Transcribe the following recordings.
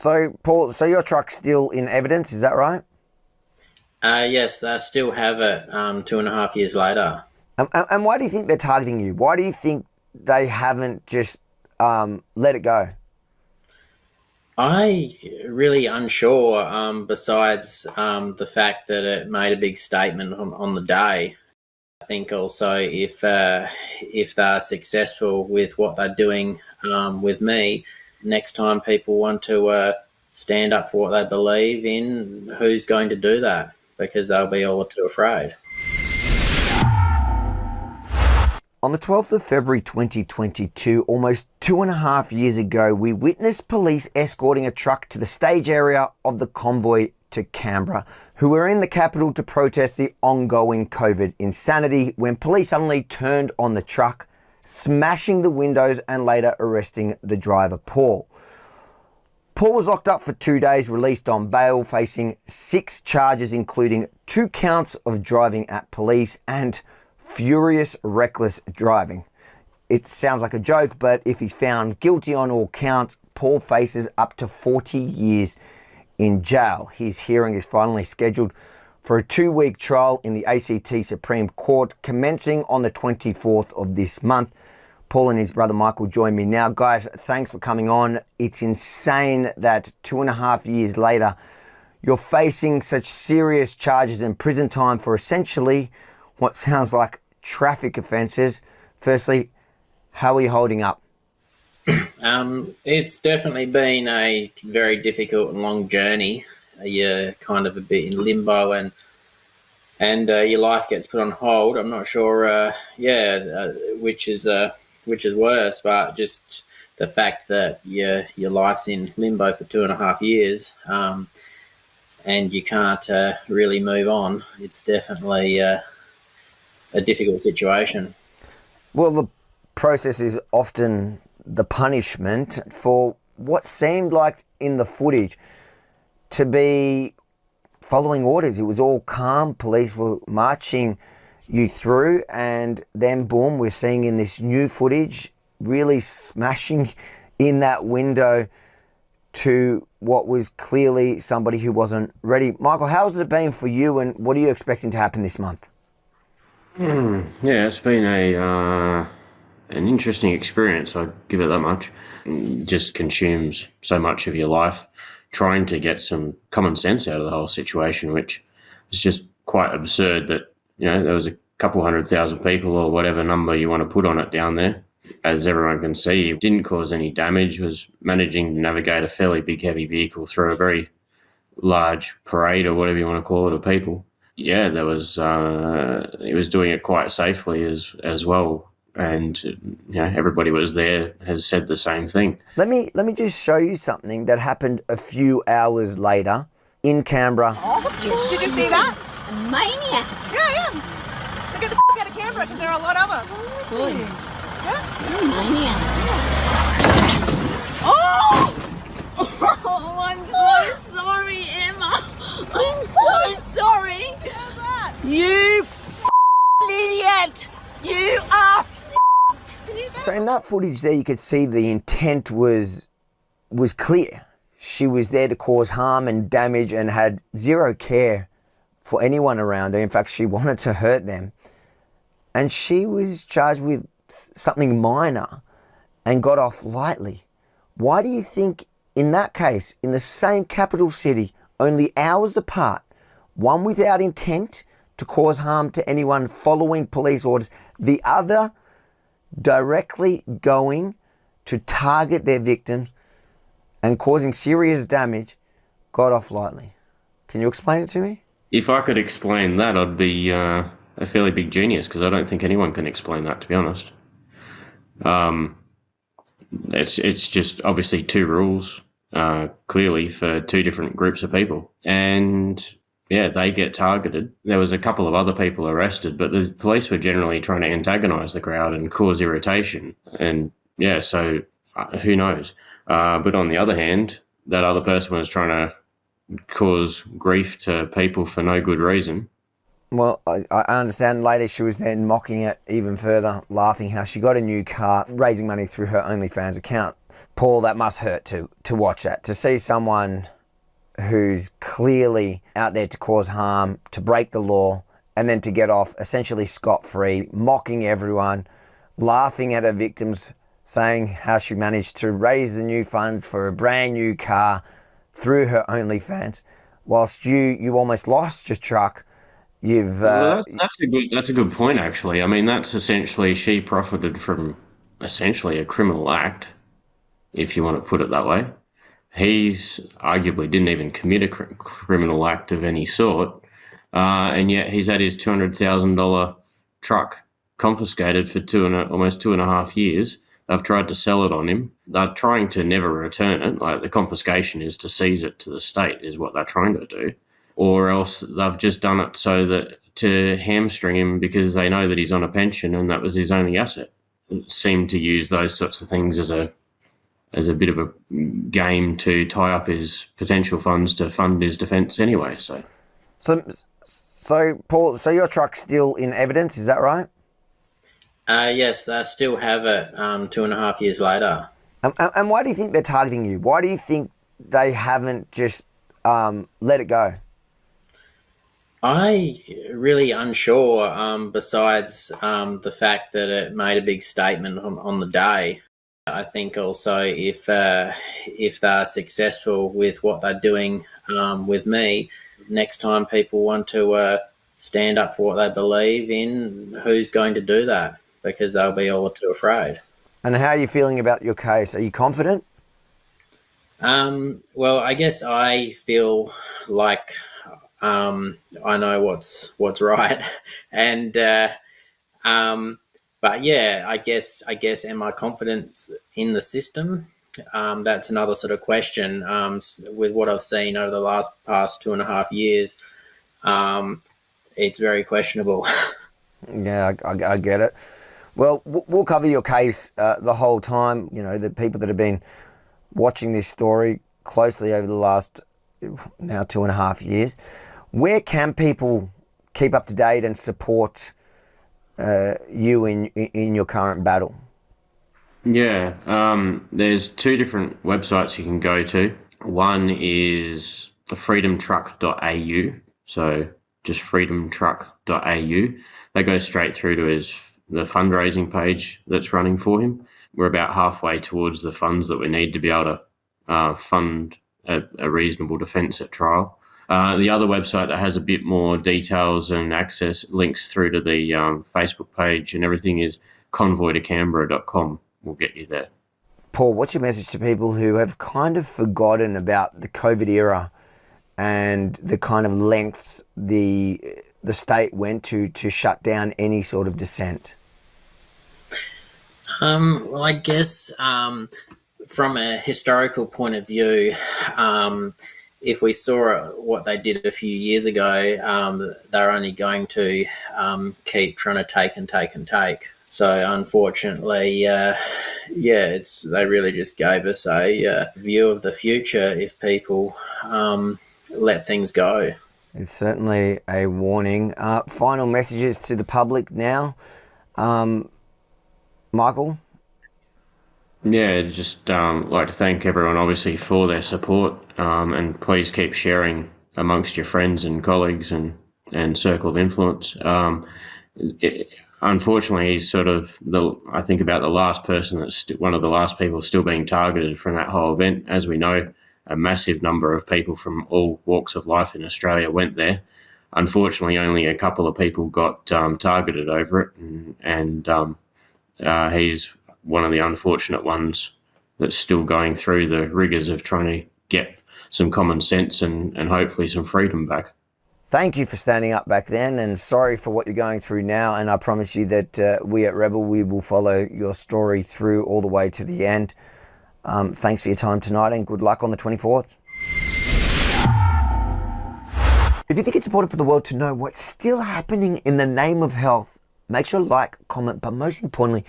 So, Paul, so your truck's still in evidence, is that right? Yes, they still have it 2.5 years later. And why do you think they're targeting you? Why do you think they haven't just let it go? I really unsure, besides the fact that it made a big statement on the day. I think also if they're successful with what they're doing with me, next time people want to stand up for what they believe in, who's going to do that? Because they'll be all too afraid. On the 12th of February 2022, almost 2.5 years ago, we witnessed police escorting a truck to the stage area of the convoy to Canberra, who were in the capital to protest the ongoing COVID insanity, when police suddenly turned on the truck, smashing the windows and later arresting the driver, Paul. Paul was locked up for 2 days, released on bail, facing 6 charges, including 2 counts of driving at police and furious reckless driving. It sounds like a joke, but if he's found guilty on all counts, Paul faces up to 40 years in jail. His hearing is finally scheduled for a 2-week trial in the ACT Supreme Court, commencing on the 24th of this month. Paul and his brother Michael join me now. Guys, thanks for coming on. It's insane that 2.5 years later, you're facing such serious charges and prison time for essentially what sounds like traffic offences. Firstly, how are you holding up? It's definitely been a very difficult and long journey. You're kind of a bit in limbo, and your life gets put on hold. I'm not sure, which is worse, but just the fact that your life's in limbo for 2.5 years, and you can't really move on. It's definitely a difficult situation. Well, the process is often the punishment for what seemed like in the footage to be following orders. It was all calm. Police were marching you through, and then boom, we're seeing in this new footage really smashing in that window to what was clearly somebody who wasn't ready. Michael, how's it been for you, and what are you expecting to happen this month? Yeah, it's been an interesting experience, I'd give it that much. It just consumes so much of your life, trying to get some common sense out of the whole situation, which is just quite absurd that, there was a couple 100,000 people or whatever number you want to put on it down there. As everyone can see, it didn't cause any damage, was managing to navigate a fairly big heavy vehicle through a very large parade or whatever you want to call it of people. Yeah, there was. He was doing it quite safely as well, and everybody was there has said the same thing. Let me just show you something that happened a few hours later in Canberra. Oh, did you see that? A maniac. Yeah, I am. So get the out of Canberra because there are a lot of us. Good. Yeah. You're a maniac. Oh! Oh, I'm so sorry, Emma. I'm so sorry. How's that? You idiot. You are So in that footage there, you could see the intent was clear. She was there to cause harm and damage and had zero care for anyone around her. In fact, she wanted to hurt them. And she was charged with something minor and got off lightly. Why do you think in that case, in the same capital city, only hours apart, one without intent to cause harm to anyone following police orders, the other directly going to target their victims and causing serious damage, got off lightly? Can you explain it to me? If I could explain that, I'd be a fairly big genius, because I don't think anyone can explain that, to be honest. It's just obviously 2 rules, clearly, for 2 different groups of people. And yeah, they get targeted. There was a couple of other people arrested, but the police were generally trying to antagonise the crowd and cause irritation. And yeah, so who knows? But on the other hand, that other person was trying to cause grief to people for no good reason. Well, I understand later she was then mocking it even further, laughing how she got a new car, raising money through her OnlyFans account. Paul, that must hurt to watch that, to see someone who's clearly out there to cause harm, to break the law, and then to get off essentially scot-free, mocking everyone, laughing at her victims, saying how she managed to raise the new funds for a brand new car through her OnlyFans, whilst you almost lost your truck. You've that's a good point, actually. I mean, that's essentially, she profited from essentially a criminal act, if you want to put it that way. He's arguably didn't even commit a criminal act of any sort, and yet he's had his $200,000 truck confiscated for almost 2.5 years. They've tried to sell it on him. They're trying to never return it. Like, the confiscation is to seize it to the state, is what they're trying to do. Or else they've just done it so that to hamstring him, because they know that he's on a pension and that was his only asset. Seem to use those sorts of things as a bit of a game to tie up his potential funds to fund his defence anyway. So Paul, so your truck's still in evidence, is that right? Yes, they still have it 2.5 years later. And why do you think they're targeting you? Why do you think they haven't just let it go? I really unsure, besides the fact that it made a big statement on the day. I think also if they're successful with what they're doing with me, next time people want to stand up for what they believe in, who's going to do that? Because they'll be all too afraid. And how are you feeling about your case? Are you confident? Well, I guess I feel like I know what's right, and but yeah, I guess am I confident in the system? That's another sort of question. With what I've seen over the past 2.5 years, it's very questionable. Yeah, I get it. Well, we'll cover your case the whole time. You know, the people that have been watching this story closely over the last now 2.5 years. Where can people keep up to date and support you in your current battle? Yeah, there's 2 different websites you can go to. One is freedomtruck.au, so just freedomtruck.au. They go straight through to the fundraising page that's running for him. We're about halfway towards the funds that we need to be able to fund a reasonable defence at trial. The other website that has a bit more details and access links through to the Facebook page and everything is convoytocanberra.com. We'll get you there. Paul, what's your message to people who have kind of forgotten about the COVID era and the kind of lengths the state went to shut down any sort of dissent? Well, I guess from a historical point of view, if we saw what they did a few years ago, they're only going to keep trying to take and take and take. So unfortunately, they really just gave us a view of the future if people let things go. It's certainly a warning. Final messages to the public now. Michael? Yeah, just like to thank everyone, obviously, for their support, and please keep sharing amongst your friends and colleagues and circle of influence. Unfortunately, he's sort of I think about the last person that's one of the last people still being targeted from that whole event. As we know, a massive number of people from all walks of life in Australia went there. Unfortunately, only a couple of people got targeted over it, and he's one of the unfortunate ones that's still going through the rigours of trying to get some common sense and hopefully some freedom back. Thank you for standing up back then, and sorry for what you're going through now, and I promise you that we at Rebel, we will follow your story through all the way to the end. Thanks for your time tonight, and good luck on the 24th. If you think it's important for the world to know what's still happening in the name of health, make sure to like, comment, but most importantly,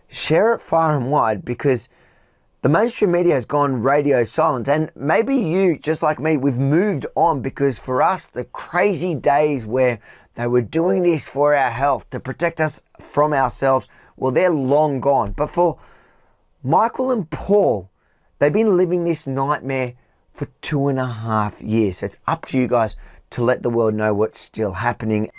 share it far and wide, because the mainstream media has gone radio silent, and maybe you, just like me, we've moved on, because for us, the crazy days where they were doing this for our health, to protect us from ourselves, well, they're long gone. But for Michael and Paul, They've been living this nightmare for 2.5 years. So it's up to you guys to let the world know what's still happening.